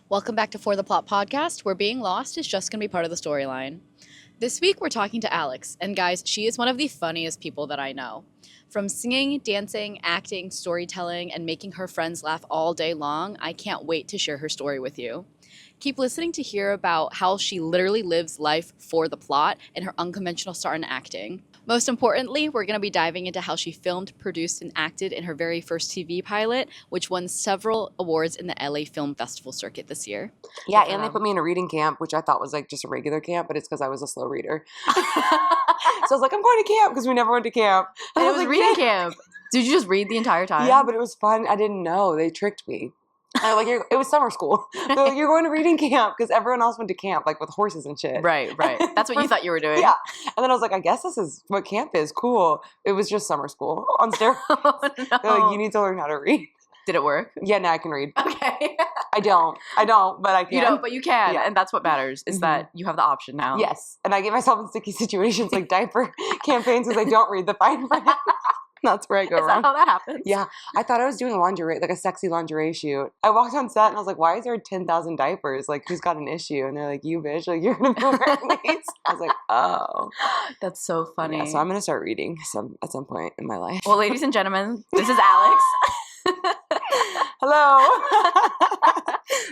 Welcome back to For the Plot podcast, where being lost is just going to be part of the storyline. This week, we're talking to Alex, and guys, she is one of the funniest people that I know. From singing, dancing, acting, storytelling, and making her friends laugh all day long, I can't wait to share her story with you. Keep listening to hear about how she literally lives life for the plot and her unconventional start in acting. Most importantly, we're going to be diving into how she filmed, produced, and acted in her very first TV pilot, which won several awards in the LA Film Festival circuit this year. Yeah, and they put me in a reading camp, which I thought was like just a regular camp, but it's because I was a slow reader. So I was like, I'm going to camp because we never went to camp. And it was like, reading camp. Did you just read the entire time? Yeah, but it was fun. I didn't know. They tricked me. It was summer school. They're like, you're going to reading camp because everyone else went to camp, like with horses and shit. Right. That's what you thought you were doing. Yeah. And then I was like, I guess this is what camp is. Cool. It was just summer school on steroids. Oh, no. They're like, you need to learn how to read. Did it work? Yeah, now I can read. Okay. I don't, but I can. You don't, but you can. Yeah. And that's what matters, is that you have the option now. Yes. And I get myself in sticky situations like diaper campaigns because I don't read the fine print. That's where I go wrong. Is that how that happens? Yeah. I thought I was doing lingerie, like a sexy lingerie shoot. I walked on set and I was like, why is there 10,000 diapers? Like, who's got an issue? And they're like, you bitch, like, you're going to be wearing these. I was like, oh. That's so funny. Yeah, so I'm going to start reading at some point in my life. Well, ladies and gentlemen, this is Alex. Hello.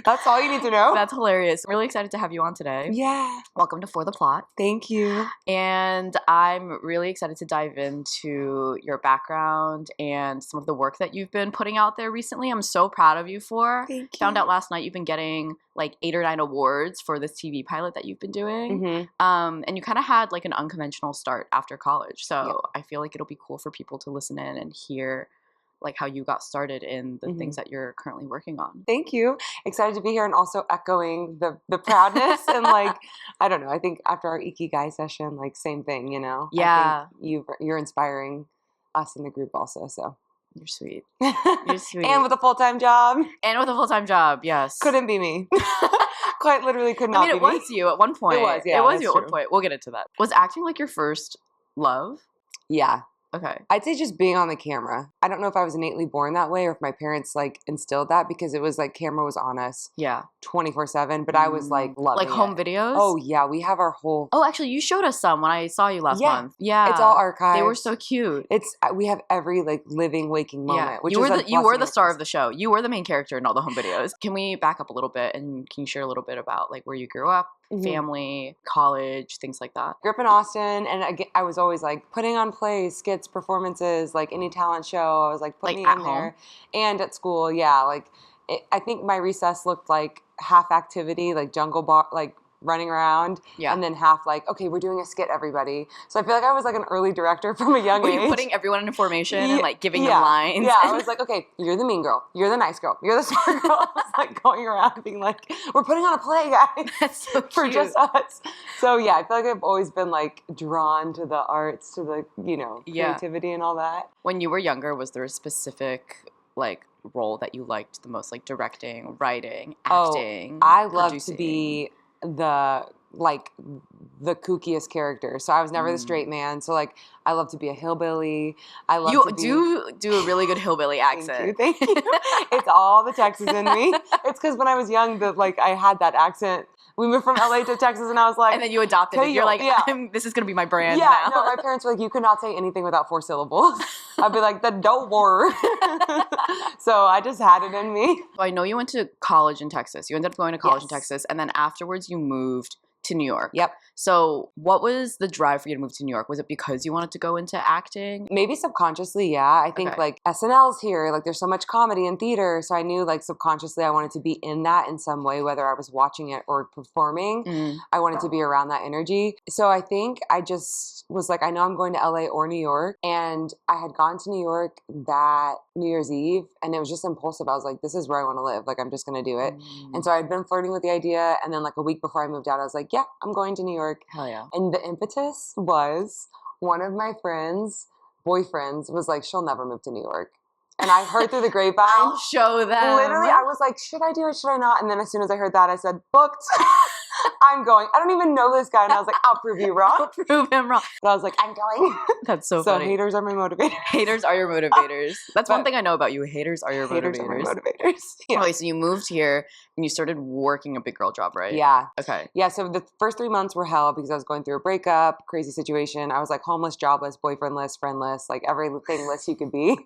That's all you need to know. That's hilarious. I'm really excited to have you on today. Yeah. Welcome to For the Plot. Thank you. And I'm really excited to dive into your background and some of the work that you've been putting out there recently. I'm so proud of you for. Thank you. Found out last night you've been getting like 8 or 9 awards for this TV pilot that you've been doing. Mm-hmm. And you kind of had like an unconventional start after college. So Yeah. I feel like it'll be cool for people to listen in and hear like how you got started in the things that you're currently working on. Thank you. Excited to be here and also echoing the proudness and like, I don't know, I think after our Ikigai session, like same thing, you know? Yeah. I think you're inspiring us in the group also, so. You're sweet. You're sweet. And with a full-time job. And with a full-time job, yes. Couldn't be me. Quite literally could not be me. It was you at one point. It was, yeah. It was you at true. one point. We'll get into that. Was acting like your first love? Yeah. Okay. I'd say just being on the camera. I don't know if I was innately born that way or if my parents like instilled that because it was like camera was on us. Yeah. 24/7, but I was like loving like home it. videos? Oh yeah, we have our whole. Oh, actually, you showed us some when I saw you last month. Yeah. It's all archived. They were so cute. We have every like living, waking moment. Yeah. Which You were the star of of the show. You were the main character in all the home videos. Can we back up a little bit and can you share a little bit about like where you grew up? Family, college, things like that. Grew up in Austin, and again, I was always like putting on plays, skits, performances, like any talent show. I was like putting Like me at in home? there, and at school, yeah. Like I think my recess looked like half activity, like jungle bar, like running around, and then half like, okay, we're doing a skit, everybody. So I feel like I was like an early director from a young age. Were you putting everyone in formation and like giving them lines? Yeah, I was like, okay, you're the mean girl, you're the nice girl, you're the smart girl. I was like going around being like, we're putting on a play, guys. That's so cute. For just us. So yeah, I feel like I've always been like drawn to the arts, to the, creativity and all that. When you were younger, was there a specific like role that you liked the most, like directing, writing, acting? I love producing? to be the kookiest character. So I was never the straight man. So like I love to be a hillbilly. I love to be... do a really good hillbilly accent. Thank you. It's all the Texas in me. It's because when I was young that like I had that accent. We moved from LA to Texas and I was like... And then you adopted it. You're like, this is going to be my brand now. No, my parents were like, you could not say anything without 4 syllables. I'd be like, the dope word. So I just had it in me. I know you went to college in Texas. You ended up going to college in Texas. And then afterwards you moved to New York. Yep. So what was the drive for you to move to New York? Was it because you wanted to go into acting? Maybe subconsciously, yeah. I think like SNL's here, like there's so much comedy and theater. So I knew like subconsciously I wanted to be in that in some way, whether I was watching it or performing. I wanted to be around that energy. So I think I just was like, I know I'm going to LA or New York. And I had gone to New York that New Year's Eve and it was just impulsive. I was like, this is where I want to live. Like, I'm just going to do it. And so I'd been flirting with the idea. And then like a week before I moved out, I was like, yeah, I'm going to New York. Hell yeah. And the impetus was one of my friends' boyfriends was like, she'll never move to New York. And I heard through the grapevine. I'll show them. Literally, I was like, should I do it? Should I not? And then as soon as I heard that, I said, booked. I'm going. I don't even know this guy. And I was like, I'll prove you wrong. I'll prove him wrong. But I was like, I'm going. That's so So funny. haters are my motivators. Haters are your motivators. That's one thing I know about you. Haters are your Haters motivators. are my motivators. Yeah. Okay, so you moved here and you started working a big girl job, right? Yeah. Okay. Yeah, so the first 3 months were hell because I was going through a breakup, crazy situation. I was like homeless, jobless, boyfriendless, friendless, like everything less you could be.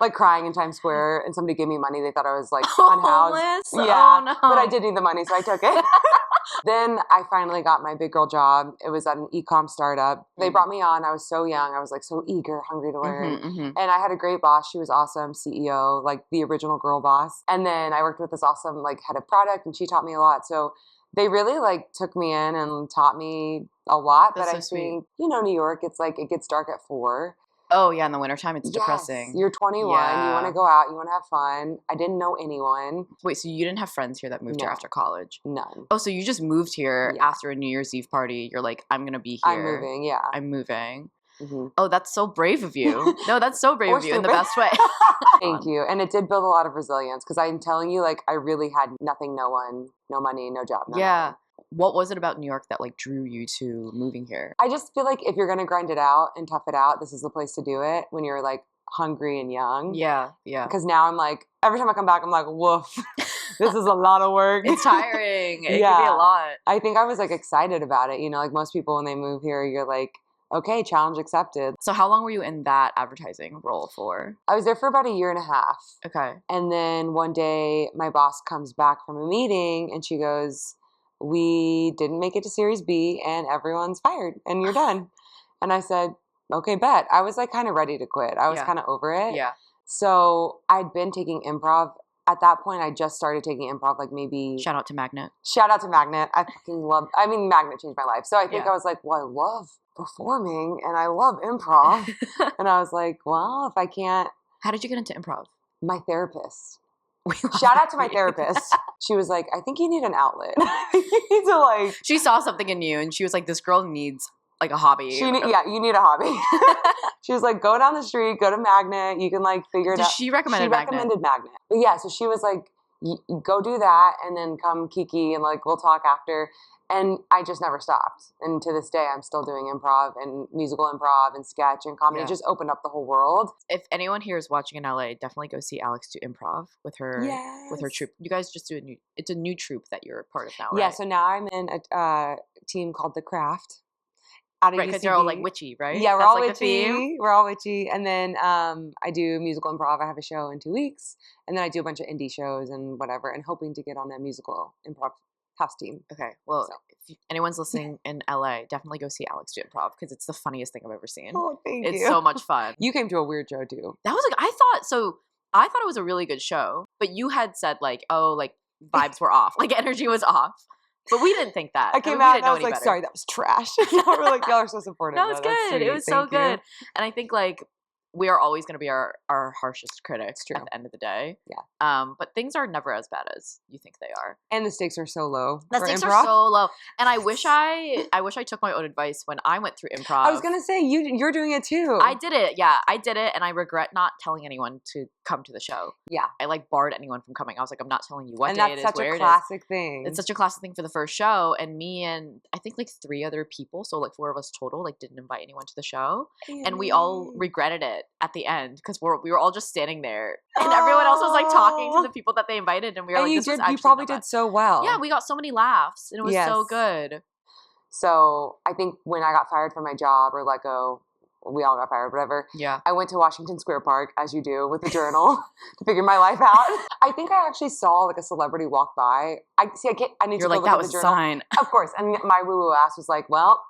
Like crying in Times Square, and somebody gave me money. They thought I was like unhoused. Homeless? Yeah, Oh, no. but I did need the money, so I took it. Then I finally got my big girl job. It was at an e-com startup. They brought me on. I was so young. I was like so eager, hungry to learn. And I had a great boss. She was awesome, CEO, like the original girl boss. And then I worked with this awesome like head of product, and she taught me a lot. So they really like took me in and taught me a lot. That's but so I think, New York, it's like it gets dark at 4. Oh, yeah, in the wintertime, it's depressing. You're 21. Yeah. You want to go out. You want to have fun. I didn't know anyone. Wait, so you didn't have friends here that moved here after college? None. Oh, so you just moved here after a New Year's Eve party. You're like, I'm going to be here. I'm moving, yeah. I'm moving. Oh, that's so brave of you. No, that's so brave of you in the stupid. best way. Thank you. And it did build a lot of resilience because I'm telling you, like, I really had nothing, no one, no money, no job. No nothing. What was it about New York that like drew you to moving here? I just feel like if you're going to grind it out and tough it out, this is the place to do it when you're like hungry and young. Yeah. Because now I'm like, every time I come back, I'm like, woof, this is a lot of work. It's tiring. It can be a lot. I think I was like excited about it. Like most people when they move here, you're like, okay, challenge accepted. So how long were you in that advertising role for? I was there for about 1.5 years. Okay. And then one day my boss comes back from a meeting and she goes, we didn't make it to Series B and everyone's fired and you're done. And I said, okay, bet. I was like kind of ready to quit. I was kind of over it. Yeah. So I'd been taking improv. At that point, I just started taking improv, like maybe... Shout out to Magnet. Shout out to Magnet. I fucking love... Magnet changed my life. So I think I was like, well, I love performing and I love improv. And I was like, well, if I can't... How did you get into improv? My therapist. Shout out to my therapist. She was like, I think you need an outlet. You need to like... She saw something in you and she was like, this girl needs like a hobby. You need a hobby. She was like, go down the street, go to Magnet. You can like figure it out. She recommended Magnet. She recommended Magnet. But yeah, so she was like, go do that and then come Kiki and like we'll talk after. And I just never stopped. And to this day, I'm still doing improv and musical improv and sketch and comedy. It just opened up the whole world. If anyone here is watching in LA, definitely go see Alex do improv with her troupe. You guys just do it's a new troupe that you're a part of now, right? Yeah, so now I'm in a team called The Craft. Right, because they're all like witchy, right? Yeah, we're That's all like witchy. The theme. We're all witchy. And then I do musical improv. I have a show in 2 weeks. And then I do a bunch of indie shows and whatever, and hoping to get on a musical improv house team. Okay, well, if anyone's listening in LA, definitely go see Alex do improv because it's the funniest thing I've ever seen. Oh, thank you. It's so much fun. You came to a weird show too. That was like, I thought it was a really good show, but you had said like, oh, like vibes were off, like energy was off. But we didn't think that. I came out and I was like, sorry, that was trash. We're like, y'all are so supportive. That was good. It was so good. And I think like we are always going to be our harshest critics at the end of the day. Yeah. But things are never as bad as you think they are. And the stakes are so low. The stakes are so low. And I wish I took my own advice when I went through improv. I was going to say, you're doing it too. I did it. Yeah, I did it. And I regret not telling anyone to come to the show. Yeah. I like barred anyone from coming. I was like, I'm not telling you what and day it is, where it is. And that's such a classic thing. It's such a classic thing for the first show. And me and I think like 3 other people, so like 4 of us total, like didn't invite anyone to the show. And we all regretted it at the end. Because we were all just standing there, and everyone else was like talking to the people that they invited, and we were like, "This was actually you probably did so well." Yeah, we got so many laughs, and it was so good. So I think when I got fired from my job or let go, we all got fired, whatever. Yeah, I went to Washington Square Park, as you do, with a journal to figure my life out. I think I actually saw like a celebrity walk by. I need to go look at the journal. You're like, that was a sign, of course. And my woo-woo ass was like, well,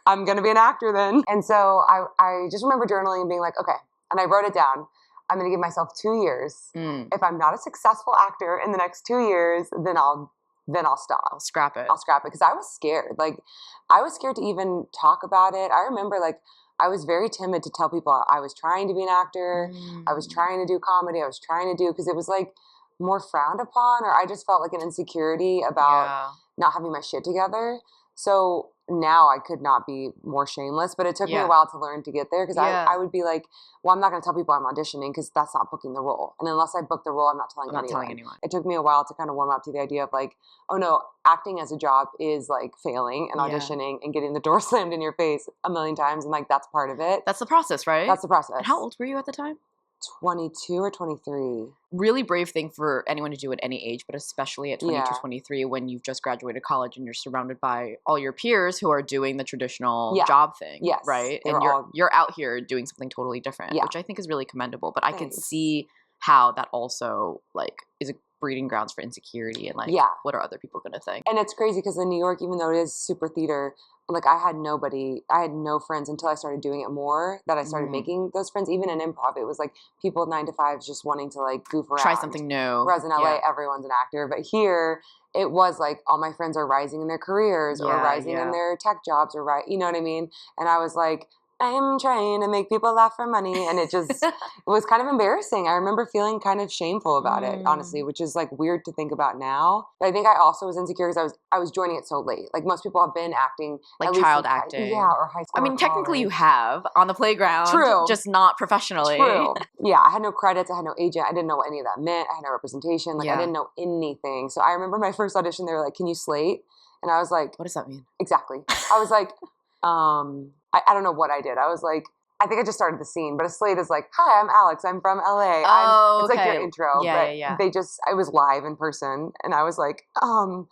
I'm gonna be an actor then. And so I just remember journaling and being like, okay. And I wrote it down. I'm going to give myself 2 years. If I'm not a successful actor in the next 2 years, then I'll stop. I'll scrap it. Because I was scared. Like, I was scared to even talk about it. I remember, like, I was very timid to tell people I was trying to be an actor. I was trying to do comedy. I was trying to do, because it was, like, more frowned upon, or I just felt like an insecurity about not having my shit together. So now I could not be more shameless, but it took me a while to learn to get there because I would be like, well, I'm not going to tell people I'm auditioning because that's not booking the role. And unless I book the role, I'm not telling anyone. It took me a while to kind of warm up to the idea of like, oh no, acting as a job is like failing and auditioning and getting the door slammed in your face a million times. And like, that's part of it. That's the process, right? That's the process. And how old were you at the time? 22 or 23. Really brave thing for anyone to do at any age, but especially at 22, 23, when you've just graduated college and you're surrounded by all your peers who are doing the traditional job thing, right? And you're out here doing something totally different, which I think is really commendable. But I can see how that also like is a breeding grounds for insecurity and like, what are other people going to think? And it's crazy because in New York, even though it is super theater, like I had no friends until I started doing it more, that I started making those friends. Even in improv, it was like people 9 to 5s just wanting to like goof around. Try something new. Whereas in LA, everyone's an actor. But here, it was like all my friends are rising in their careers or rising in their tech jobs or you know what I mean? And I was like, I'm trying to make people laugh for money. And it just it was kind of embarrassing. I remember feeling kind of shameful about it, honestly, which is like weird to think about now. But I think I also was insecure because I was joining it so late. Like most people have been acting. Like child acting. Or high school. I mean, technically you have on the playground. True. Just not professionally. True. Yeah, I had no credits. I had no agent. I didn't know what any of that meant. I had no representation. Like I didn't know anything. So I remember my first audition, they were like, can you slate? And I was like. What does that mean? Exactly. I was like, I don't know what I did. I was like, I think I just started the scene, but a slate is like, hi, I'm Alex. I'm from LA. It's like your intro. They just, I was live in person and I was like, I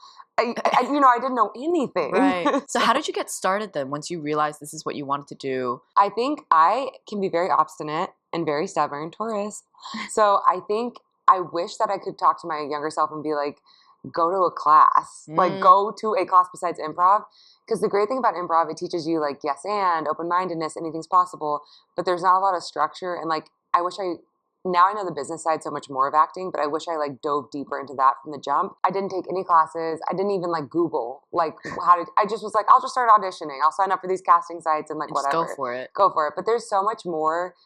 didn't know anything. Right. So how did you get started then once you realized this is what you wanted to do? I think I can be very obstinate and very stubborn, Taurus. So I think I wish that I could talk to my younger self and be like, go to a class, like go to a class besides improv. Because the great thing about improv, it teaches you like yes and open-mindedness, anything's possible, but there's not a lot of structure. And like, now I know the business side so much more of acting, but I wish I like dove deeper into that from the jump. I didn't take any classes. I didn't even like Google like I just was like, I'll just start auditioning. I'll sign up for these casting sites and like whatever. Just go for it. Go for it. But there's so much more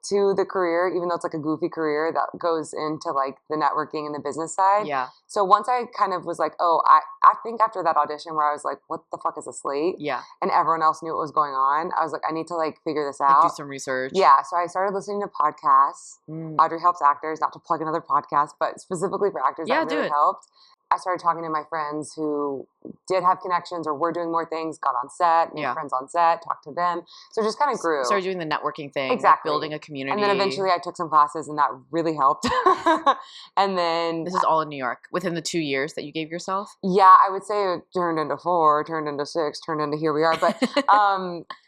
to the career, even though it's like a goofy career that goes into like the networking and the business side. Yeah. So once I kind of was like, oh, I think after that audition where I was like, what the fuck is a slate? Yeah. And everyone else knew what was going on. I was like, I need to like figure this out. Like do some research. Yeah. So I started listening to podcasts. Audrey Helps Actors, not to plug another podcast, but specifically for actors that really helped. I started talking to my friends who did have connections or were doing more things, got on set, made friends on set, talked to them. So it just kind of grew. Started doing the networking thing. Exactly. Like building a community. And then eventually I took some classes and that really helped. And then... This is all in New York within the 2 years that you gave yourself? Yeah, I would say it turned into 4, turned into 6, turned into here we are. But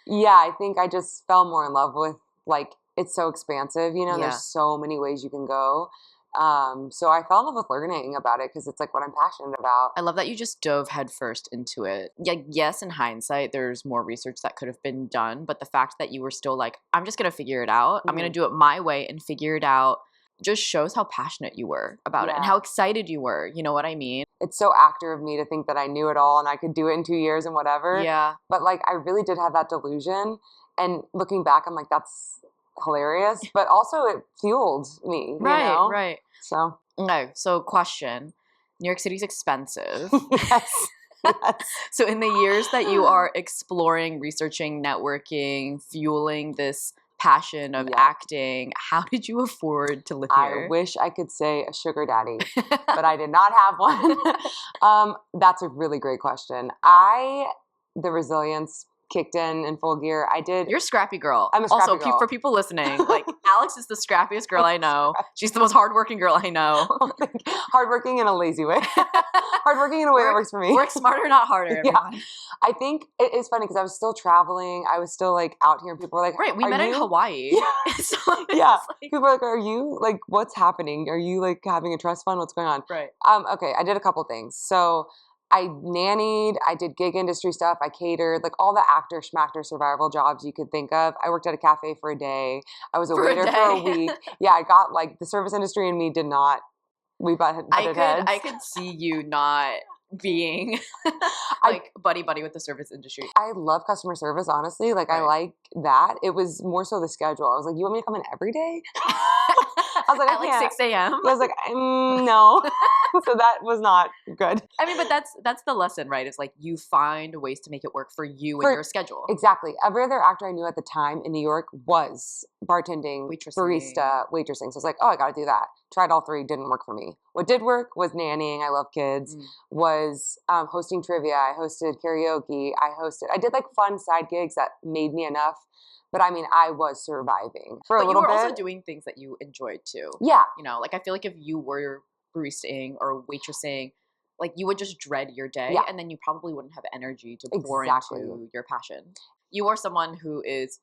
yeah, I think I just fell more in love with like, it's so expansive, there's so many ways you can go. So I fell in love with learning about it because it's like what I'm passionate about. I love that you just dove headfirst into it. Yeah, yes, in hindsight, there's more research that could have been done, but the fact that you were still like, I'm just going to figure it out. I'm going to do it my way and figure it out just shows how passionate you were about it and how excited you were. You know what I mean? It's so actor of me to think that I knew it all and I could do it in 2 years and whatever. Yeah. But like, I really did have that delusion. And looking back, I'm like, that's hilarious. But also it fueled me, you know? Right. So. Okay, so question. New York City's expensive. Yes. So in the years that you are exploring, researching, networking, fueling this passion of acting, how did you afford to live here? I wish I could say a sugar daddy, but I did not have one. That's a really great question. The resilience kicked in full gear. You're a scrappy girl. I'm a scrappy girl. For people listening, like Alex is the scrappiest girl I know. She's the most hardworking girl I know. Hardworking in a lazy way. Hardworking in a way that works for me. Work smarter, not harder. Everyone. Yeah. I think it's funny because I was still traveling. I was still like out here. People were like, right, we met in Hawaii. Yeah. So like, people were like, are you like, what's happening? Are you like having a trust fund? What's going on? Right. Okay, I did a couple things. So I nannied, I did gig industry stuff, I catered, like all the actor, schmactor, survival jobs you could think of. I worked at a cafe for a day. I was a waiter for a week. Yeah, I got like the service industry and me did not, we butted heads. I could see you not being like buddy with the service industry. I love customer service, honestly. Like I like that. It was more so the schedule. I was like, you want me to come in every day? I was like, at like 6 a.m. I was like, no. So that was not good. I mean, but that's the lesson, right? It's like you find ways to make it work for you and your schedule. Exactly. Every other actor I knew at the time in New York was bartending, barista, waitressing. So I was like, oh, I got to do that. Tried all three, didn't work for me. What did work was nannying. I love kids. Was hosting trivia. I hosted karaoke. I did like fun side gigs that made me enough. But I mean, I was surviving for a little bit. But you were also doing things that you enjoyed too. Yeah. You know, like I feel like if you were baristaing or waitressing, like you would just dread your day and then you probably wouldn't have energy to pour into your passion. You are someone who is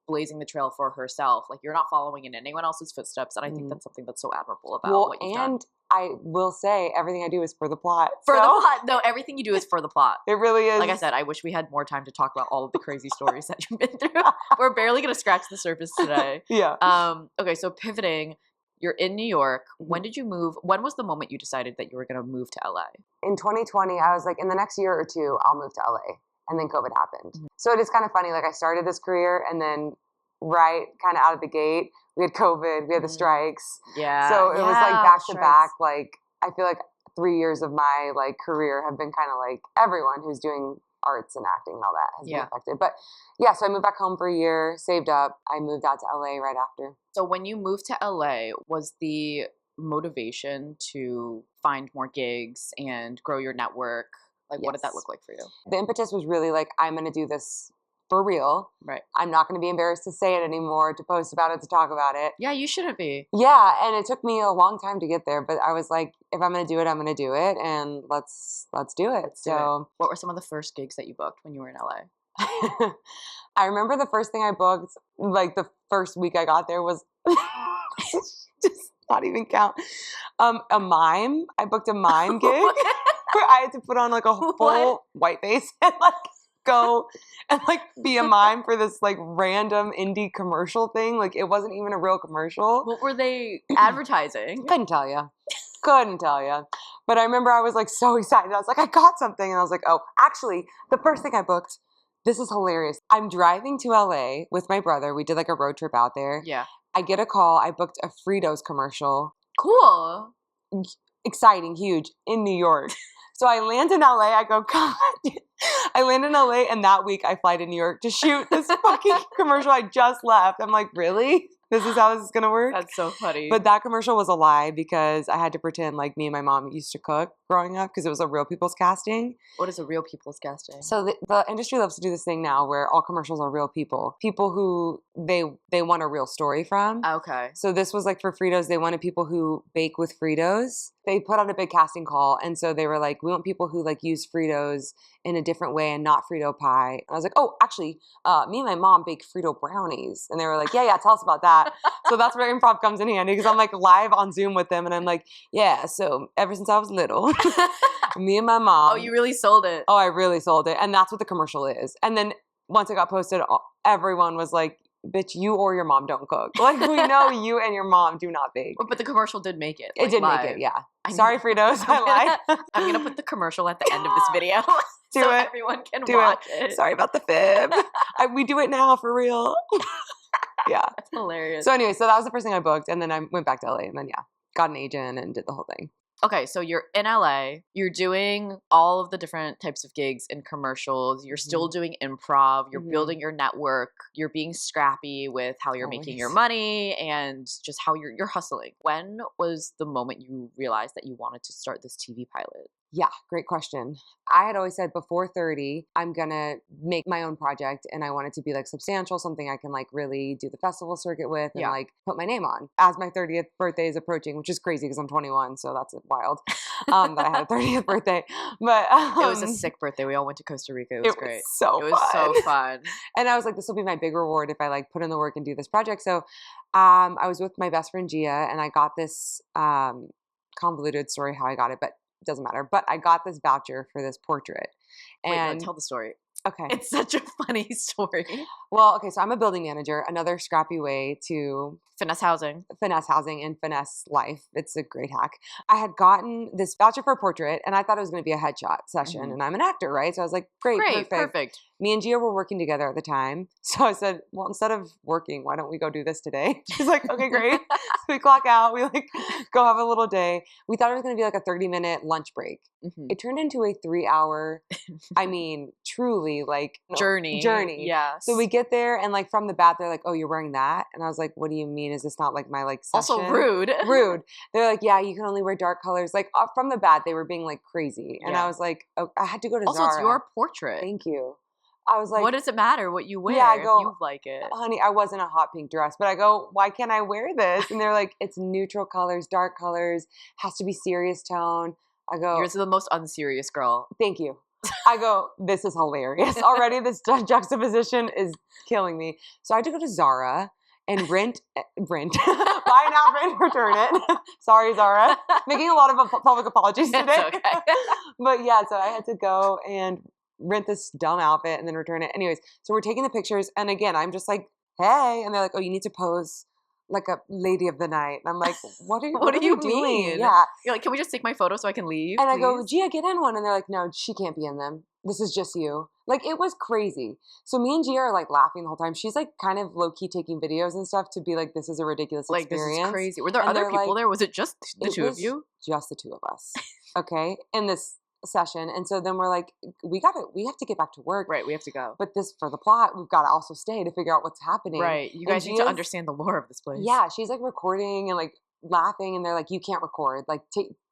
blazing the trail for herself. Like you're not following in anyone else's footsteps. And I think that's something that's so admirable about what you've done. I will say everything I do is for the plot. For the plot. No, everything you do is for the plot. It really is. Like I said, I wish we had more time to talk about all of the crazy stories that you've been through. We're barely going to scratch the surface today. Yeah. Okay, so pivoting, you're in New York. When did you move? When was the moment you decided that you were going to move to LA? In 2020, I was like, in the next year or two, I'll move to LA. And then COVID happened. So it is kind of funny. Like I started this career and then right kind of out of the gate, we had COVID, we had the strikes. Yeah. So it was like back to back. Like I feel like 3 years of my like career have been kind of like everyone who's doing arts and acting and all that has been affected. But yeah, so I moved back home for a year, saved up. I moved out to LA right after. So when you moved to LA, was the motivation to find more gigs and grow your network? Like what did that look like for you? The impetus was really like, I'm going to do this for real. Right. I'm not going to be embarrassed to say it anymore, to post about it, to talk about it. Yeah, you shouldn't be. Yeah, and it took me a long time to get there, but I was like, if I'm going to do it, I'm going to do it, and let's do it. What were some of the first gigs that you booked when you were in LA? I remember the first thing I booked, like the first week I got there was just not even count. A mime. I booked a mime gig where I had to put on like a full white face and like go and like be a mime for this like random indie commercial thing. Like it wasn't even a real commercial. What were they advertising? Couldn't tell you. But I remember I was like so excited. I was like, I got something. And I was like, oh, actually, the first thing I booked, this is hilarious. I'm driving to LA with my brother. We did like a road trip out there. Yeah. I get a call. I booked a Fritos commercial. Cool. Exciting, huge, in New York. So I land in LA. I go, God. I land in LA, and that week I fly to New York to shoot this fucking commercial I just left. I'm like, really? This is how this is going to work? That's so funny. But that commercial was a lie because I had to pretend like me and my mom used to cook growing up because it was a Real People's casting. What is a Real People's casting? So the industry loves to do this thing now where all commercials are real people. People who they want a real story from. Okay. So this was like for Fritos, they wanted people who bake with Fritos. They put out a big casting call, and so they were like, we want people who like use Fritos in a different way and not Frito pie. And I was like, oh, actually, me and my mom bake Frito brownies. And they were like, yeah, tell us about that. So that's where improv comes in handy because I'm like live on Zoom with them, and I'm like, yeah, so ever since I was little, me and my mom. Oh, you really sold it. Oh, I really sold it. And that's what the commercial is. And then once it got posted, everyone was like, bitch, you or your mom don't cook. Like, we know you and your mom do not bake. But the commercial did make it. It did make it, yeah. Sorry, Fritos, I lied. I'm going to put the commercial at the end of this video so everyone can watch it. Sorry about the fib. We do it now, for real. Yeah. That's hilarious. So anyway, so that was the first thing I booked, and then I went back to LA, and then, got an agent and did the whole thing. Okay, so you're in LA, you're doing all of the different types of gigs and commercials, you're still doing improv, you're building your network, you're being scrappy with how you're making your money and just how you're hustling. When was the moment you realized that you wanted to start this TV pilot? Yeah, great question. I had always said before 30, I'm going to make my own project, and I want it to be like substantial, something I can like really do the festival circuit with and like put my name on. As my 30th birthday is approaching, which is crazy because I'm 21, so that's wild that I had a 30th birthday. But it was a sick birthday. We all went to Costa Rica. It was great. It was so fun. And I was like, this will be my big reward if I like put in the work and do this project. So I was with my best friend Gia, and I got this convoluted story how I got it, but it doesn't matter. But I got this voucher for this portrait. And wait, tell the story. Okay. It's such a funny story. Well, okay, so I'm a building manager, another scrappy way to Finesse housing and finesse life. It's a great hack. I had gotten this voucher for a portrait and I thought it was going to be a headshot session and I'm an actor, right? So I was like, great, perfect. Me and Gia were working together at the time. So I said, well, instead of working, why don't we go do this today? She's like, okay, great. So we clock out. We like go have a little day. We thought it was going to be like a 30-minute lunch break. It turned into a 3-hour, I mean, truly like journey. Yes. So we get there and like from the bat, they're like, oh, you're wearing that? And I was like, what do you mean? Is this not like my like session? Also rude. Rude. They're like, yeah, you can only wear dark colors. Like from the bat, they were being like crazy. And I was like, oh, I had to go to also, Zara. it's your portrait. Thank you. I was like, what does it matter what you wear I go, if you like it? Honey, I was in a hot pink dress, but I go, why can't I wear this? And they're like, it's neutral colors, dark colors, has to be serious tone. I go, you're the most unserious girl. Thank you. I go, this is hilarious. Already this juxtaposition is killing me. So I had to go to Zara and buy an outfit, return it. Sorry, Zara. Making a lot of public apologies today. It's okay. But yeah, so I had to go and rent this dumb outfit and then return it. Anyways, so we're taking the pictures. And again, I'm just like, hey. And they're like, oh, you need to pose like a lady of the night. And I'm like, what are you doing? Mean? Yeah. You're like, can we just take my photo so I can leave? And please? I go, Gia, get in one. And they're like, no, she can't be in them. This is just you. Like, it was crazy. So me and Gia are like laughing the whole time. She's like kind of low-key taking videos and stuff to be like, this is a ridiculous experience. This is crazy. Were there other people there? Was it just the two of you? Just the two of us. Okay. In this session. And so then we're like, we have to get back to work. Right. We have to go. But this, for the plot, we've got to also stay to figure out what's happening. Right. You guys need to understand the lore of this place. Yeah. She's like recording and like laughing and they're like, you can't record. Like,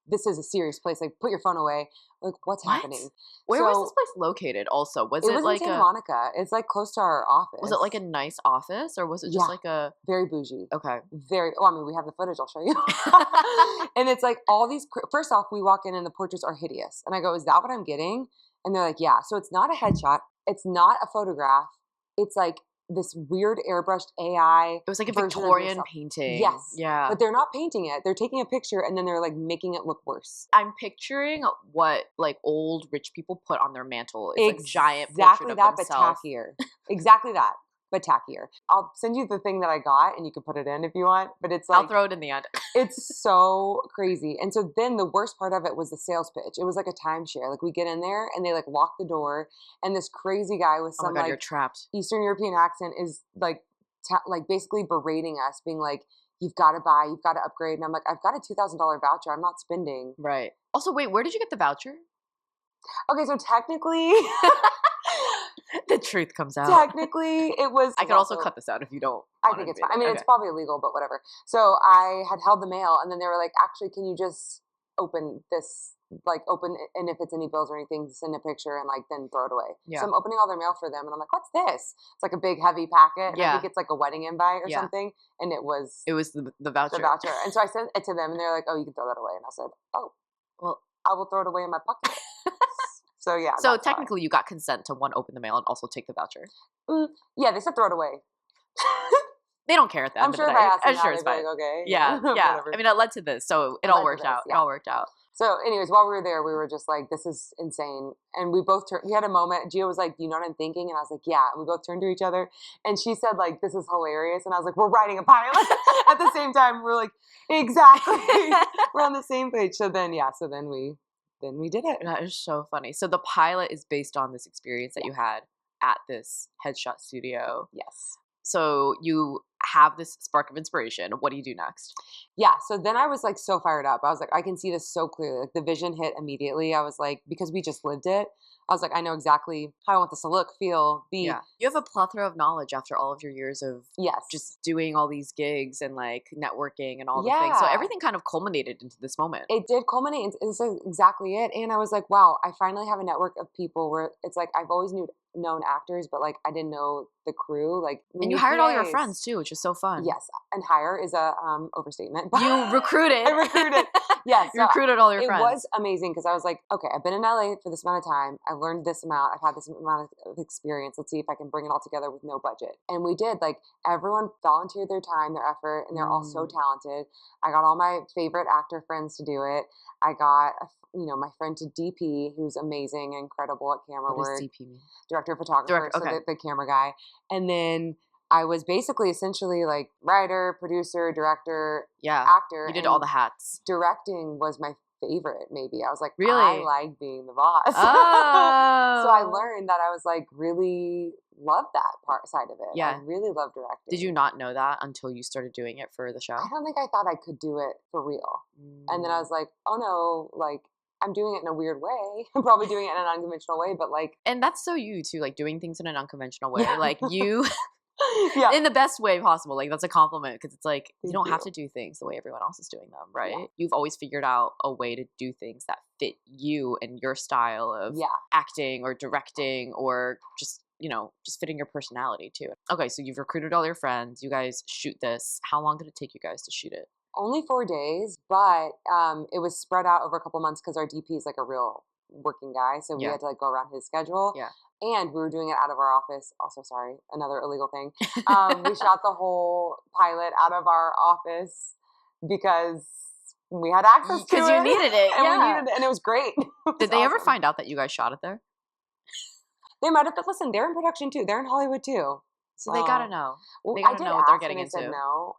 this is a serious place. Like, put your phone away. Like, what's happening? Where was this place located also? Was it like in Santa Monica. It's like close to our office. Was it like a nice office or was it just like a... Very bougie. Okay. Well, I mean, we have the footage. I'll show you. And it's like all these... First off, we walk in and the portraits are hideous. And I go, is that what I'm getting? And they're like, yeah. So it's not a headshot. It's not a photograph. It's like this weird airbrushed AI. It was like a Victorian painting. Yes. Yeah. But they're not painting it. They're taking a picture and then they're like making it look worse. I'm picturing what like old rich people put on their mantle. It's like giant portrait of themselves. But tackier. Exactly that. But tackier. I'll send you the thing that I got and you can put it in if you want. But it's like... I'll throw it in the end. It's so crazy. And so then the worst part of it was the sales pitch. It was like a timeshare. Like we get in there and they like lock the door and this crazy guy with some you're trapped. Eastern European accent is like basically berating us, being like, you've got to buy, you've got to upgrade. And I'm like, I've got a $2,000 voucher. I'm not spending. Right. Also, wait, where did you get the voucher? Okay, so technically... The truth comes out. Technically, it was... I could also cut this out if you don't. I think it's fine. I mean, it's probably illegal, but whatever. So I had held the mail, and then they were like, actually, can you just open this, like open, and if it's any bills or anything, send a picture and like then throw it away. Yeah. So I'm opening all their mail for them, and I'm like, what's this? It's like a big, heavy packet. Yeah. I think it's like a wedding invite or something, and it was... It was the voucher. The voucher. And so I sent it to them, and they're like, oh, you can throw that away. And I said, oh, well, I will throw it away in my pocket. So yeah. So technically, you got consent to open the mail and also take the voucher. Yeah, they said throw it away. They don't care at the end I'm sure of if the day. I asked them, I'm sure it's fine. like, okay. Yeah, yeah. I mean, it led to this, so it all worked out. Yeah. It all worked out. So, anyways, while we were there, we were just like, "This is insane," and we both turned. We had a moment. Gia was like, "Do you know what I'm thinking?" And I was like, "Yeah." And we both turned to each other, and she said, "Like, this is hilarious," and I was like, "We're writing a pilot." At the same time, we're like, "Exactly." We're on the same page. So then we did it. That is so funny. So the pilot is based on this experience that you had at this headshot studio. Yes. So you have this spark of inspiration. What do you do next? Yeah. So then I was like so fired up. I was like, I can see this so clearly. Like the vision hit immediately. I was like, because we just lived it. I was like, I know exactly how I want this to look, feel, be. Yeah. You have a plethora of knowledge after all of your years of just doing all these gigs and like networking and all the things. So everything kind of culminated into this moment. It did culminate. It's exactly it. And I was like, wow, I finally have a network of people where it's like I've always known actors, but like I didn't know the crew. Like, and you hired all your friends too, which which is so fun. Yes. And hire is a overstatement. You recruited. I recruited. Yes. You recruited all your friends. It was amazing because I was like, okay, I've been in LA for this amount of time. I've learned this amount. I've had this amount of experience. Let's see if I can bring it all together with no budget. And we did. Like, everyone volunteered their time, their effort, and they're all so talented. I got all my favorite actor friends to do it. I got, my friend to DP, who's amazing and incredible at camera work. What does DP mean? Director of photographer, so the camera guy. And then I was basically essentially like writer, producer, director, actor. You did all the hats. Directing was my favorite, maybe. I was like, really? I like being the boss. Oh. So I learned that I was like, really love that side of it. Yeah. I really love directing. Did you not know that until you started doing it for the show? I don't think I thought I could do it for real. And then I was like, oh no, like, I'm doing it in a weird way. I'm probably doing it in an unconventional way, but like. And that's so you too, like doing things in an unconventional way. Like you, in the best way possible. Like that's a compliment because it's like you don't have to do things the way everyone else is doing them, right? Yeah. You've always figured out a way to do things that fit you and your style of acting or directing or just fitting your personality too. Okay, so you've recruited all your friends. You guys shoot this. How long did it take you guys to shoot it? Only 4 days, but it was spread out over a couple months because our DP is like a real working guy, so we had to like go around his schedule. Yeah. And we were doing it out of our office. Also, sorry, another illegal thing. We shot the whole pilot out of our office because we had access to it. Because you needed it. And we needed it, and it was great. Did they ever find out that you guys shot it there? They might have, but listen, they're in production too. They're in Hollywood too. So they gotta know. Well, they gotta know what they're getting into. Said no.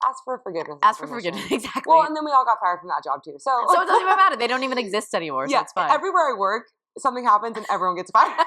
Ask for forgiveness. Ask for forgiveness, exactly. Well, and then we all got fired from that job too. So it doesn't even matter. They don't even exist anymore, so it's fine. Everywhere I work, something happens and everyone gets fired.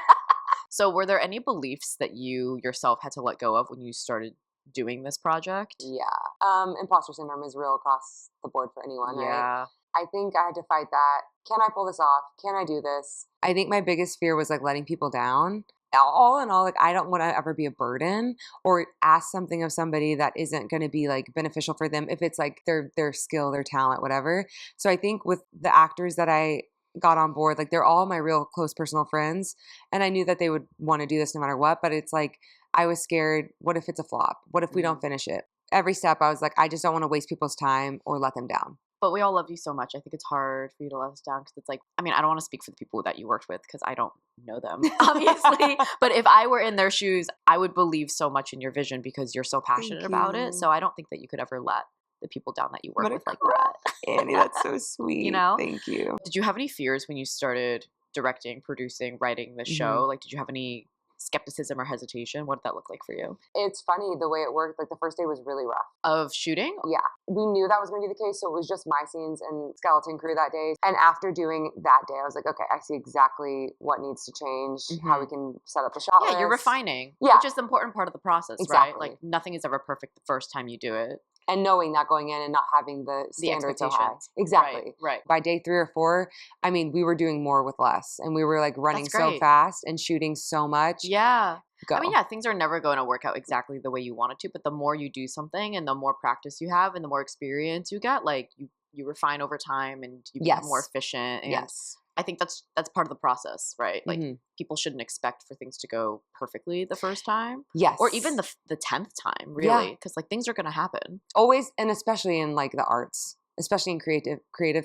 So were there any beliefs that you yourself had to let go of when you started doing this project? Yeah. Imposter syndrome is real across the board for anyone, right? I think I had to fight that. Can I pull this off? Can I do this? I think my biggest fear was like letting people down. All in all, like I don't want to ever be a burden or ask something of somebody that isn't going to be like beneficial for them if it's like their skill, their talent, whatever. So I think with the actors that I got on board, like they're all my real close personal friends, and I knew that they would want to do this no matter what, but it's like I was scared, what if it's a flop? What if we don't finish it? Every step I was like, I just don't want to waste people's time or let them down. But we all love you so much. I think it's hard for you to let us down because it's like, I mean, I don't want to speak for the people that you worked with because I don't know them, obviously. But if I were in their shoes, I would believe so much in your vision because you're so passionate about it. So I don't think that you could ever let the people down that you work with like that. Annie, that's so sweet. Thank you. Did you have any fears when you started directing, producing, writing the show? Like, did you have any skepticism or hesitation? What did that look like for you? It's funny the way it worked. Like the first day was really rough. Of shooting? Yeah. We knew that was going to be the case. So it was just my scenes and skeleton crew that day. And after doing that day, I was like, okay, I see exactly what needs to change, how we can set up the shot list. You're refining. Yeah. Which is the important part of the process, right? Like nothing is ever perfect the first time you do it. And knowing that going in and not having the standards so high. Exactly. Right. By day 3 or 4, I mean, we were doing more with less. And we were like running so fast and shooting so much. Yeah. Go. I mean, things are never going to work out exactly the way you want it to. But the more you do something and the more practice you have and the more experience you get, like you refine over time and you become more efficient. And I think that's part of the process, right? Like people shouldn't expect for things to go perfectly the first time. Yes. Or even the 10th time, really. Because like things are going to happen. Always, and especially in like the arts, especially in creative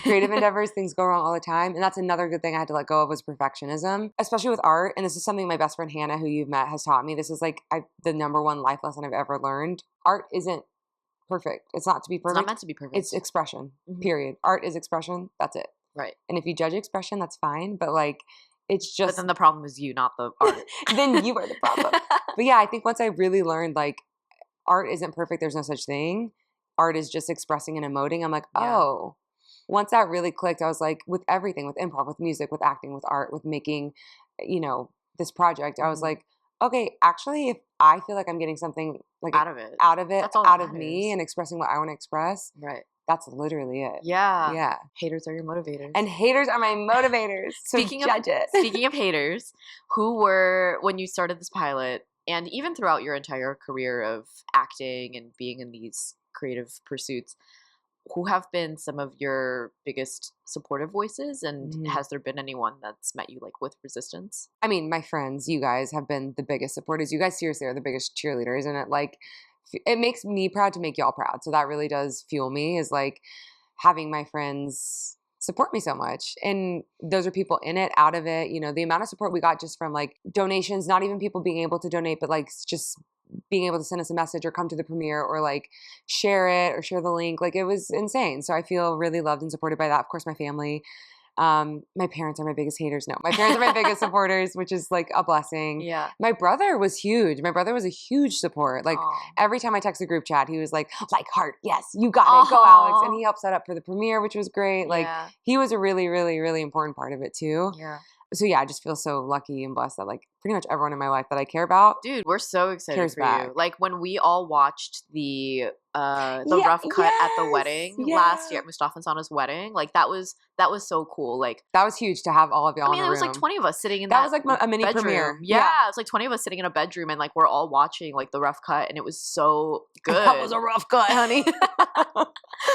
endeavors, things go wrong all the time. And that's another good thing I had to let go of was perfectionism, especially with art. And this is something my best friend Hannah, who you've met, has taught me. This is like the number one life lesson I've ever learned. Art isn't perfect. It's not to be perfect. It's not meant to be perfect. It's expression, period. Art is expression. That's it. Right. And if you judge expression, that's fine. But like, it's just. But then the problem is you, not the art. Then you are the problem. But yeah, I think once I really learned like art isn't perfect, there's no such thing. Art is just expressing and emoting. I'm like, oh. Once that really clicked, I was like, with everything, with improv, with music, with acting, with art, with making, this project, I was like, okay, actually, if I feel like I'm getting something like out of it, out of me and expressing what I want to express, right? That's literally it. Yeah. Yeah. Haters are your motivators. And haters are my motivators. So speaking of haters, who were, when you started this pilot, and even throughout your entire career of acting and being in these creative pursuits, who have been some of your biggest supportive voices, and has there been anyone that's met you like with resistance? I mean, my friends, you guys have been the biggest supporters. You guys seriously are the biggest cheerleaders, and it makes me proud to make y'all proud. So that really does fuel me, is like having my friends support me so much. And those are people in it, out of it. You know, the amount of support we got just from like donations, not even people being able to donate, but like just being able to send us a message or come to the premiere or like share it or share the link. Like it was insane. So I feel really loved and supported by that. Of course, my family. My parents are my biggest haters. No, my parents are my biggest supporters, which is like a blessing. Yeah. My brother was huge. My brother was a huge support. Like every time I text the group chat, he was like heart. Yes, you got it. Go, Alex. And he helped set up for the premiere, which was great. Like he was a really, really, really important part of it too. Yeah. So yeah, I just feel so lucky and blessed that like pretty much everyone in my life that I care about, dude, we're so excited for back. You. Like when we all watched the rough cut at the wedding last year, at Mustafa and Sana's wedding, like that was so cool. Like that was huge to have all of y'all. I mean, it was like 20 of us sitting in that was like a mini bedroom. premiere. Yeah, it was like 20 of us sitting in a bedroom, and like we're all watching like the rough cut, and it was so good. That was a rough cut, honey.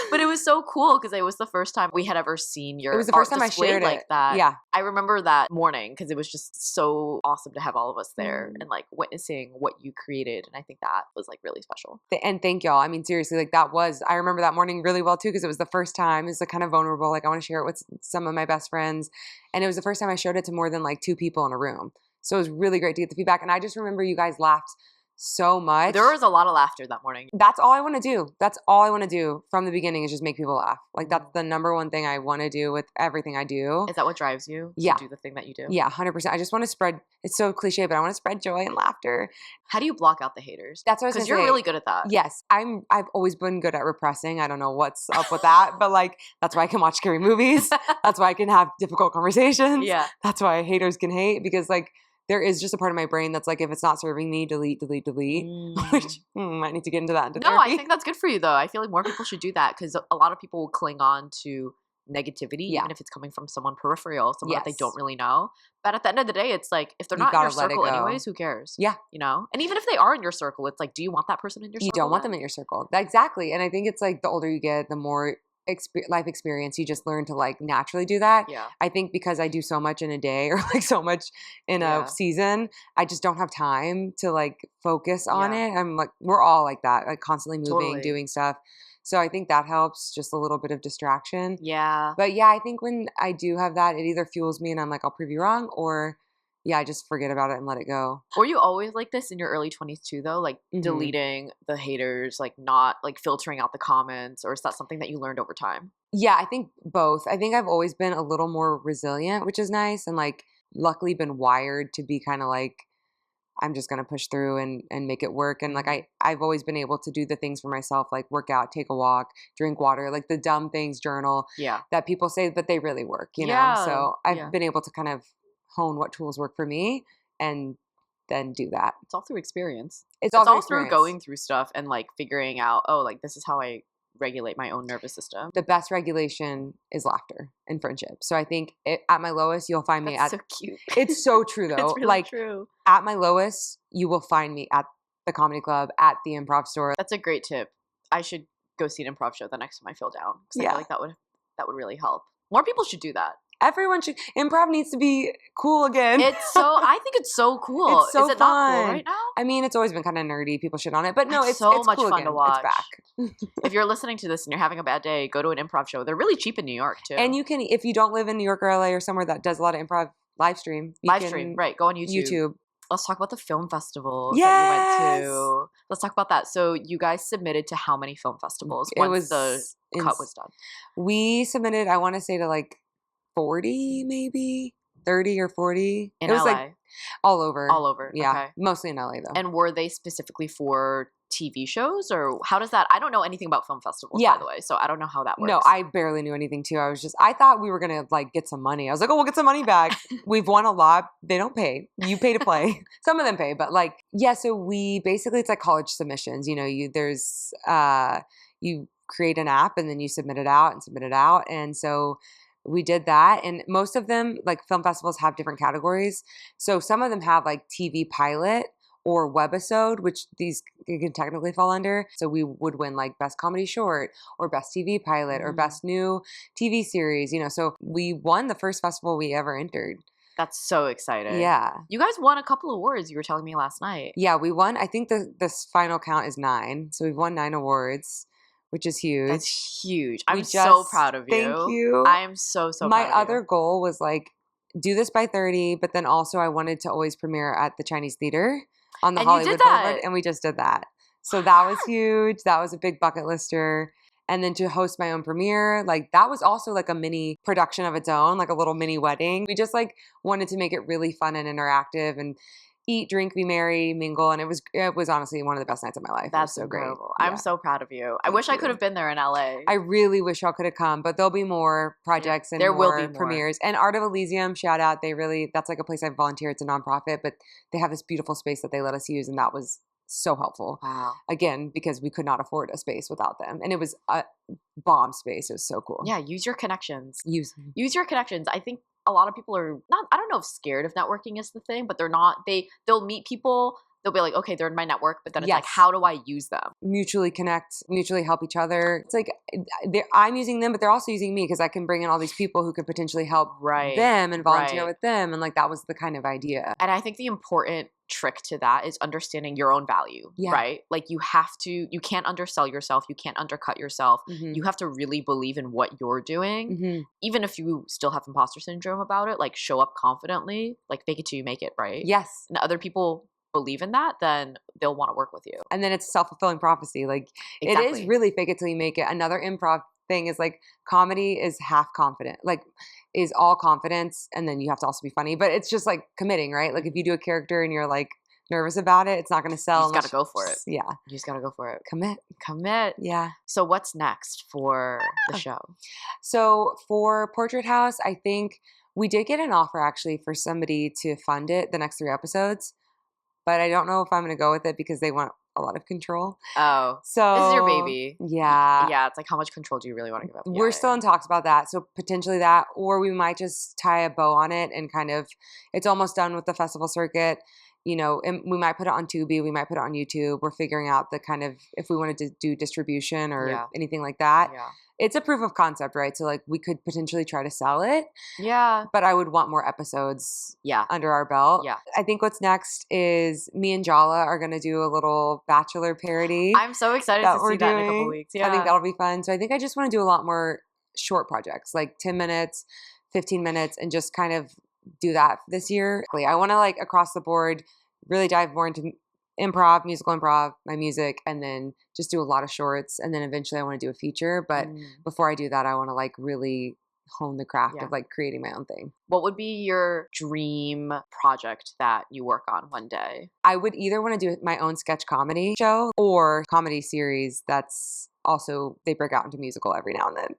But it was so cool because it was the first time we had ever seen your. It was the first time I shared like it. That. Yeah, I remember that morning because it was just so awesome to have all of us there and like witnessing what you created, and I think that was like really special. And thank y'all. I mean, seriously, like I remember that morning really well too because it was the first time. It was like kind of vulnerable. Like I want to share it with some of my best friends, and it was the first time I showed it to more than like 2 people in a room. So it was really great to get the feedback, and I just remember you guys laughed so much. There was a lot of laughter that morning. That's all I want to do. That's all I want to do from the beginning is just make people laugh. Like that's the number one thing I want to do with everything I do. Is that what drives you to do the thing that you do? Yeah, 100%. I just want to spread, it's so cliche, but I want to spread joy and laughter. How do you block out the haters? That's what I was going to say. Because you're really good at that. Yes. I've always been good at repressing. I don't know what's up with that, but like that's why I can watch scary movies. That's why I can have difficult conversations. Yeah. That's why haters can hate, because like there is just a part of my brain that's like, if it's not serving me, delete, which might need to get into that. No, I think that's good for you though. I feel like more people should do that because a lot of people will cling on to negativity, even if it's coming from someone peripheral, someone that they don't really know. But at the end of the day, it's like, if they're not in your circle anyways, who cares? Yeah. You know? And even if they are in your circle, it's like, do you want that person in your circle? You don't want them in your circle. Exactly. And I think it's like the older you get, the more life experience, you just learn to like naturally do that. Yeah. I think because I do so much in a day or like so much in a season, I just don't have time to like focus on it. I'm like, we're all like that, like constantly moving, doing stuff. So I think that helps, just a little bit of distraction. Yeah. But yeah, I think when I do have that, it either fuels me and I'm like, I'll prove you wrong, or I just forget about it and let it go. Were you always like this in your early 20s too, though? Like deleting the haters, like not like filtering out the comments, or is that something that you learned over time? Yeah, I think both. I think I've always been a little more resilient, which is nice. And like luckily been wired to be kind of like, I'm just going to push through and make it work. And like, I've always been able to do the things for myself, like work out, take a walk, drink water, like the dumb things, journal that people say, but they really work, you know? So I've been able to kind of hone what tools work for me and then do that. It's all through experience. It's all through going through stuff and like figuring out, oh, like this is how I regulate my own nervous system. The best regulation is laughter and friendship. So I think at my lowest, you'll find me at... That's so cute. It's so true though. It's really like, true. At my lowest, you will find me at the comedy club, at the improv store. That's a great tip. I should go see an improv show the next time I feel down. Because I feel like that would really help. More people should do that. Everyone should. Improv needs to be cool again. I think it's so cool. It's so Is it fun. not cool right now? I mean, it's always been kind of nerdy. People shit on it. But no, it's so much cool fun again. to watch. It's back. If you're listening to this and you're having a bad day, go to an improv show. They're really cheap in New York too. And you can, if you don't live in New York or LA or somewhere that does a lot of improv, live stream. Right. Go on YouTube. Let's talk about the film festival that you went to. Let's talk about that. So you guys submitted to how many film festivals once the cut was done? We submitted, I want to say, to like 40 maybe, 30 or 40. In it was LA? Like all over. All over. Yeah. Okay. Mostly in LA though. And were they specifically for TV shows, or how does that? I don't know anything about film festivals, by the way, so I don't know how that works. No, I barely knew anything too. I thought we were going to like get some money. I was like, oh, we'll get some money back. We've won a lot. They don't pay. You pay to play. Some of them pay, but like, so we basically, it's like college submissions. You know, you create an app and then you submit it out. And so we did that. And most of them, like film festivals, have different categories. So some of them have like TV pilot or webisode, which these can technically fall under. So we would win like best comedy short or best TV pilot or best new TV series, so we won the first festival we ever entered. That's so exciting. Yeah. You guys won a couple awards, you were telling me last night. Yeah, we won. I think this final count is 9. So we've won 9 awards, which is huge. That's huge. I'm so proud of you. Thank you. I am so proud of you. My other goal was like, do this by 30, but then also I wanted to always premiere at the Chinese Theater on the Hollywood Boulevard, and we just did that. So that was huge. That was a big bucket lister. And then to host my own premiere, like that was also like a mini production of its own, like a little mini wedding. We just like wanted to make it really fun and interactive and eat, drink, be merry, mingle. And it was honestly one of the best nights of my life. That's so incredible. Great. I'm so proud of you. I wish I could have been there in LA. I really wish y'all could have come, but there'll be more projects and there more will be premieres. And Art of Elysium, shout out. That's like a place I volunteer. It's a nonprofit, but they have this beautiful space that they let us use. And that was so helpful. Wow. Again, because we could not afford a space without them. And it was a bomb space. It was so cool. Yeah, use your connections. Use your connections. I think a lot of people are not, I don't know if scared of networking is the thing, but they're not, they'll meet people, they'll be like, okay, they're in my network, but then it's like, how do I use them? Mutually connect, mutually help each other. It's like I'm using them, but they're also using me because I can bring in all these people who could potentially help them and volunteer with them. And like, that was the kind of idea. And I think the important trick to that is understanding your own value, right? Like you can't undersell yourself. You can't undercut yourself. You have to really believe in what you're doing. Even if you still have imposter syndrome about it, like show up confidently, like fake it till you make it, right? Yes. And other people believe in that, then they'll want to work with you. And then it's self-fulfilling prophecy. Like it is really fake it till you make it. Another improv thing is like comedy is half confident, like is all confidence, and then you have to also be funny, but it's just like committing, right? Like if you do a character and you're like nervous about it, it's not going to sell. You just got to go for it. Yeah. You just got to go for it. Commit. Yeah. So what's next for the show? So for Portrait Haus, I think we did get an offer actually for somebody to fund it, the next 3 episodes, but I don't know if I'm going to go with it because they want a lot of control. Oh. So this is your baby. Yeah. Yeah, it's like how much control do you really want to give up? We're still in talks about that. So potentially that, or we might just tie a bow on it and kind of, it's almost done with the festival circuit. And we might put it on Tubi, we might put it on YouTube. We're figuring out the kind of, if we wanted to do distribution or anything like that. Yeah. It's a proof of concept, right? So like we could potentially try to sell it. Yeah. But I would want more episodes under our belt. Yeah. I think what's next is me and Jala are going to do a little Bachelor parody. I'm so excited to see that in a couple weeks. Yeah. I think that'll be fun. So I think I just want to do a lot more short projects, like 10 minutes, 15 minutes, and just kind of do that this year. I want to like across the board really dive more into improv, musical improv, my music, and then just do a lot of shorts. And then eventually I want to do a feature. But before I do that, I want to like really hone the craft of like creating my own thing. What would be your dream project that you work on one day? I would either want to do my own sketch comedy show or comedy series that's also, they break out into musical every now and then.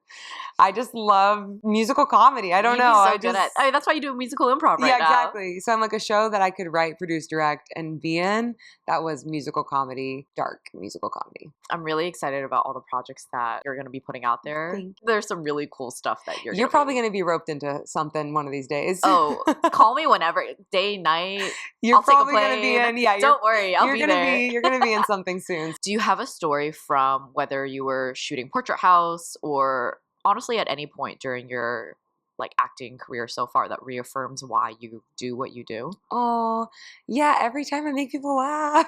I just love musical comedy. I don't know. You'd be so good at, I mean, that's why you do musical improv right now. Yeah, exactly. So I'm like a show that I could write, produce, direct, and be in. That was musical comedy, dark musical comedy. I'm really excited about all the projects that you're going to be putting out there. There's some really cool stuff that you're probably going to be roped into something one of these days. Oh, call me whenever, day, night. You're I'll probably take a going to be in. Yeah, don't worry, I'll be there. You're going to be in something soon. Do you have a story from whether you were shooting Portrait Haus or honestly at any point during your like acting career so far that reaffirms why you do what you do? Oh, yeah. Every time I make people laugh.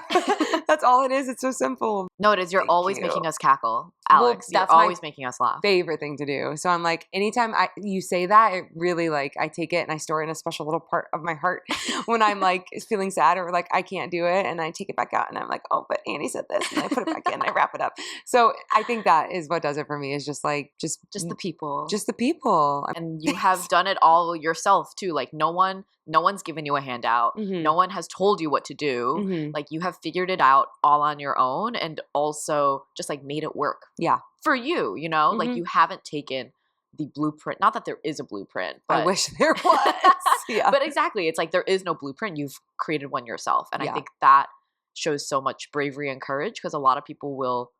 That's all it is. It's so simple. No, it is. You're always making us cackle, Alex. Well, that's you're always making us laugh. Favorite thing to do. So I'm like, anytime you say that, it really like, I take it and I store it in a special little part of my heart when I'm like feeling sad or like I can't do it, and I take it back out and I'm like, oh, but Annie said this, and I put it back in and I wrap it up. So I think that is what does it for me, is just like, just the people. Just the people. And you have done it all yourself too. Like no one's given you a handout. No one has told you what to do. Like you have figured it out all on your own and also just like made it work. Yeah. For you, like you haven't taken the blueprint. Not that there is a blueprint, but I wish there was. Yeah. But exactly. It's like there is no blueprint. You've created one yourself. And I think that shows so much bravery and courage, because a lot of people will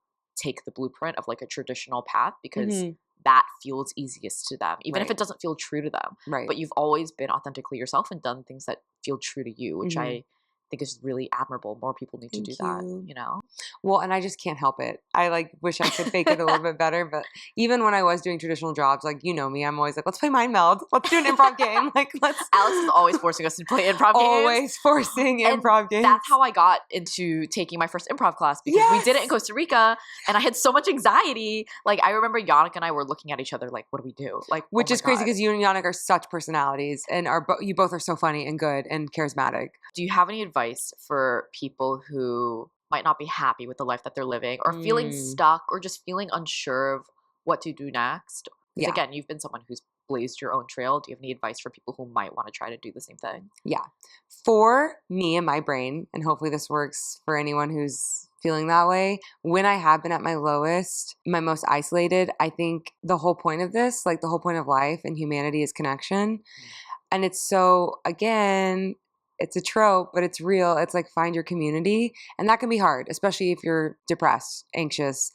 take the blueprint of like a traditional path because that feels easiest to them, even if it doesn't feel true to them. Right. But you've always been authentically yourself and done things that feel true to you, which I think it's really admirable. More people need to do that, you know? Well, and I just can't help it. I like wish I could fake it a little bit better, but even when I was doing traditional jobs, like, you know me, I'm always like, let's play mind meld. Let's do an improv game. Like, Alex is always forcing us to play improv games. Always forcing improv games. That's how I got into taking my first improv class, because we did it in Costa Rica and I had so much anxiety. Like, I remember Yannick and I were looking at each other like, what do we do? Like, which is crazy because you and Yannick are such personalities and you both are so funny and good and charismatic. Do you have any advice for people who might not be happy with the life that they're living, or feeling stuck, or just feeling unsure of what to do next? Because again, you've been someone who's blazed your own trail. Do you have any advice for people who might want to try to do the same thing? Yeah. For me and my brain, and hopefully this works for anyone who's feeling that way, when I have been at my lowest, my most isolated, I think the whole point of this, like the whole point of life and humanity, is connection. And it's so, again, it's a trope, but it's real. It's like, find your community. And that can be hard, especially if you're depressed, anxious.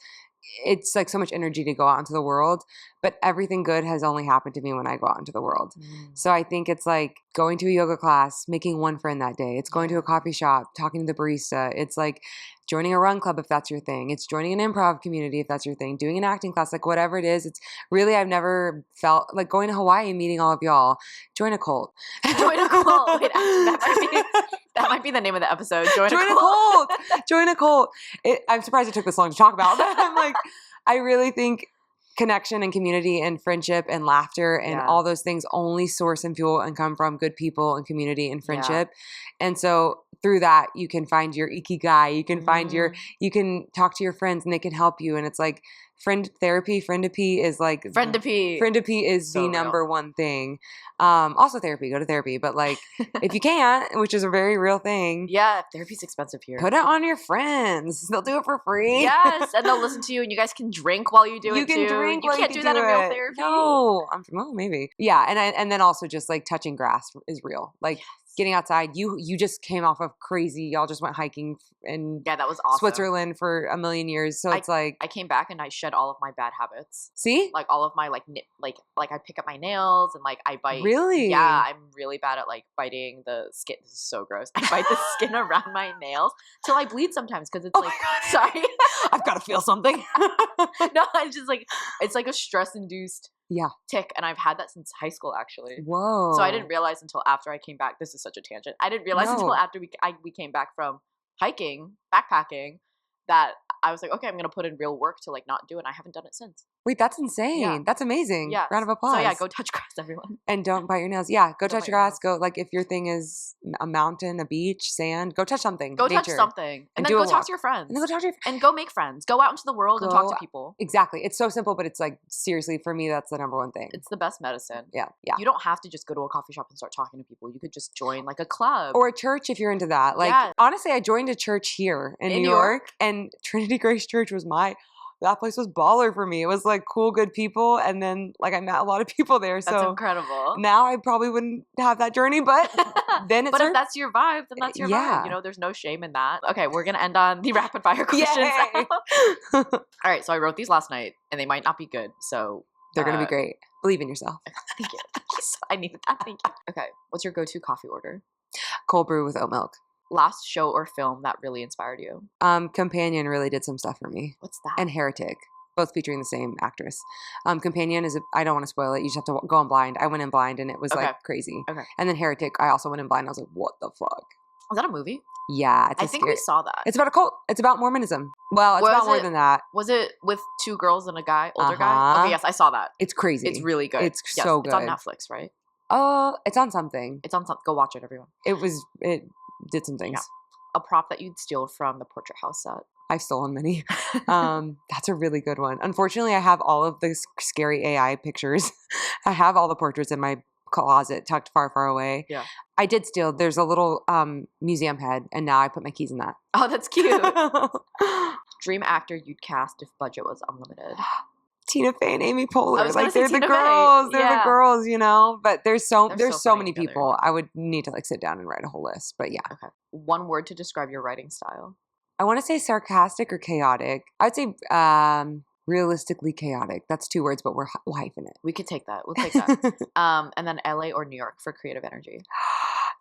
It's like so much energy to go out into the world, but everything good has only happened to me when I go out into the world. So I think it's like going to a yoga class, making one friend that day. It's going to a coffee shop, talking to the barista. It's like joining a run club if that's your thing. It's joining an improv community if that's your thing. Doing an acting class, like whatever it is. It's really, I've never felt like going to Hawaii and meeting all of y'all. Join a cult. Join a cult. Wait, that might be the name of the episode. Join a cult. Join a cult. I'm surprised it took this long to talk about. I'm like, I really think connection and community and friendship and laughter and all those things only source and fuel and come from good people and community and friendship. And so through that, you can find your ikigai. You can find you can talk to your friends and they can help you. And it's like friendapy is like friendapy is so the number one thing. Also therapy, go to therapy, but like if you can't, which is a very real thing. Yeah, therapy's expensive here. Put it on your friends. They'll do it for free. Yes, and they'll listen to you and you guys can drink while you do it too. You can drink. You can't do that in real therapy. No, well, maybe. Yeah, and then also just like touching grass is real. Like getting outside. You just came off of crazy. Y'all just went hiking in that was awesome. Switzerland for a million years. So it's like I came back and I shed all of my bad habits. See? Like all of my like I pick up my nails and like I bite. Really? Yeah, I'm really bad at like biting the skin. This is so gross. I bite the skin around my nails till I bleed sometimes because it's sorry. I've got to feel something. No, it's just like it's like a stress-induced tick, and I've had that since high school actually. Whoa. So I didn't realize until after I came back. This is such a tangent. I didn't realize until after we came back from hiking, backpacking, that I was like, okay, I'm gonna put in real work to like not do it. And I haven't done it since. Wait, that's insane. Yeah. That's amazing. Yeah. Round of applause. So yeah, go touch grass, everyone. And don't bite your nails. Yeah, go touch grass. Go, like, if your thing is a mountain, a beach, sand, go touch something. Go touch something. And then go talk to your friends. And then go talk to your friends. And go make friends. Go out into the world and talk to people. Exactly. It's so simple, but it's like, seriously, for me, that's the number one thing. It's the best medicine. Yeah. Yeah. You don't have to just go to a coffee shop and start talking to people. You could just join like a club. Or a church if you're into that. Like, honestly, I joined a church here in New York, and Trinity Grace Church was that place was baller for me. It was like cool, good people. And then like I met a lot of people there. So that's incredible. Now I probably wouldn't have that journey, but then it's if that's your vibe, then that's your vibe. You know, there's no shame in that. Okay, we're going to end on the rapid fire questions. All right, so I wrote these last night and they might not be good. So they're going to be great. Believe in yourself. Thank you. I needed that. Thank you. Okay, what's your go-to coffee order? Cold brew with oat milk. Last show or film that really inspired you? Companion really did some stuff for me. What's that? And Heretic, both featuring the same actress. Companion is I don't want to spoil it. You just have to go in blind. I went in blind and it was like crazy. Okay. And then Heretic, I also went in blind. I was like, what the fuck? Is that a movie? Yeah. I think we saw that. It's about a cult. It's about Mormonism. Well, it's about more than that. Was it with two girls and a guy, older guy? Okay, yes, I saw that. It's crazy. It's really good. It's so good. It's on Netflix, right? It's on something. It's on something. Go watch it, everyone. It did some things. Yeah. A prop that you'd steal from the Portrait Haus set? I've stolen many. That's a really good one. Unfortunately, I have all of the scary AI pictures. I have all the portraits in my closet tucked far, far away. Yeah. I did steal. There's a little museum head, and now I put my keys in that. Oh, that's cute. Dream actor you'd cast if budget was unlimited? Tina Fey and Amy Poehler. Like they're the girls. They're the girls, you know. But there's so many people. I would need to like sit down and write a whole list. But yeah. Okay. One word to describe your writing style. I want to say sarcastic or chaotic. I would say realistically chaotic. That's 2 words, but we'll hyphen it. We could take that. We'll take that. And then LA or New York for creative energy.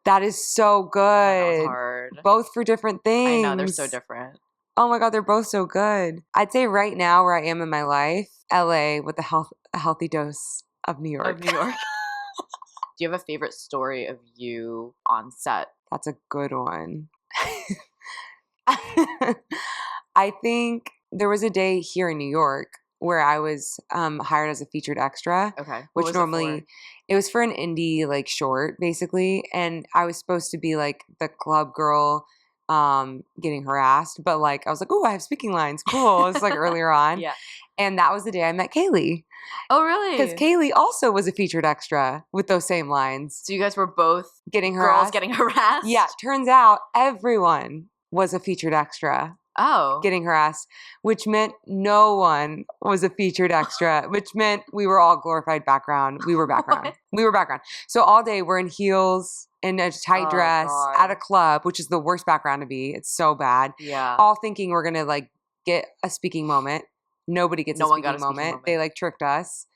That is so good. That was hard. Both for different things. I know, they're so different. Oh my God, they're both so good. I'd say right now where I am in my life, LA with a healthy dose of New York. Do you have a favorite story of you on set? That's a good one. I think there was a day here in New York where I was hired as a featured extra. Okay. Which normally it was for an indie like short basically, and I was supposed to be like the club girl getting harassed, but like I was like, oh, I have speaking lines. Cool. It's like earlier on. Yeah. And that was the day I met Kaylee. Oh, really? Because Kaylee also was a featured extra with those same lines. So you guys were both getting harassed. Girls getting harassed? Yeah. Turns out everyone was a featured extra. Oh. Getting harassed, which meant no one was a featured extra, which meant we were all glorified background. We were background. We were background. So all day we're in heels, in a tight dress, God. at a club, which is the worst background to be. It's so bad. Yeah. All thinking we're going to like get a speaking moment. Nobody gets a speaking moment. They like tricked us.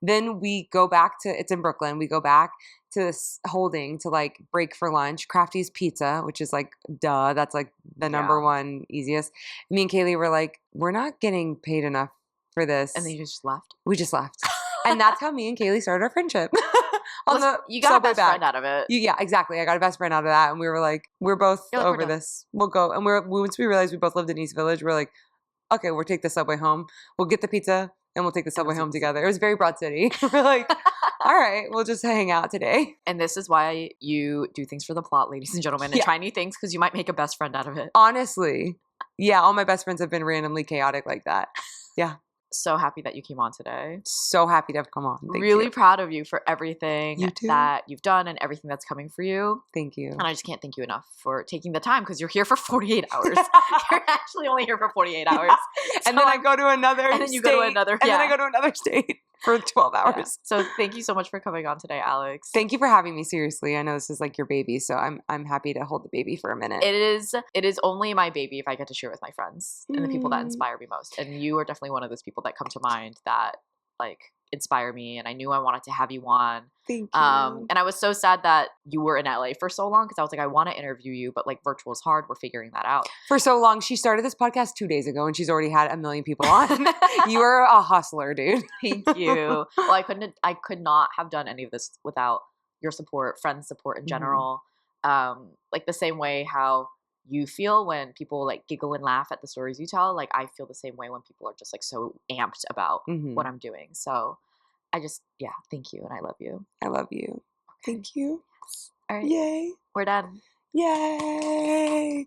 Then we go back to, it's in Brooklyn. We go back to this holding to like break for lunch. Crafty's Pizza, which is like, duh, that's like the number one easiest. Me and Kaylee were like, we're not getting paid enough for this. And then you just left? We just left. And that's how me and Kaylee started our friendship. You got a best friend out of it. Yeah, exactly. I got a best friend out of that. And we were like, we're both over this. We'll go. And once we realized we both lived in East Village, we're like, okay, we'll take the subway home. We'll get the pizza and we'll take the subway home together. It was very Broad City. We're like, all right, we'll just hang out today. And this is why you do things for the plot, ladies and gentlemen, and try new things because you might make a best friend out of it. Honestly. Yeah, all my best friends have been randomly chaotic like that. Yeah. So happy that you came on today. So happy to have come on. Thank really you. Proud of you for everything that you've done and everything that's coming for you. Thank you. And I just can't thank you enough for taking the time because you're here for 48 hours. You're actually only here for 48 hours. And then I go to another And then you go to another. And then I go to another state for 12 hours. Yeah. So thank you so much for coming on today, Alex. Thank you for having me. Seriously, I know this is like your baby, so I'm happy to hold the baby for a minute. It is only my baby if I get to share with my friends and the people that inspire me most. And you are definitely one of those people that come to mind that like inspire me. And I knew I wanted to have you on. Thank you. And I was so sad that you were in LA for so long because I was like, I want to interview you, but like virtual is hard. We're figuring that out. For so long. She started this podcast 2 days ago and she's already had 1 million people on. You are a hustler, dude. Thank you. Well, I could not have done any of this without your support, friends' support in general. Like the same way how you feel when people like giggle and laugh at the stories you tell. Like I feel the same way when people are just like so amped about what I'm doing. So I just, thank you. And I love you. I love you. Okay. Thank you. All right. Yay. We're done. Yay.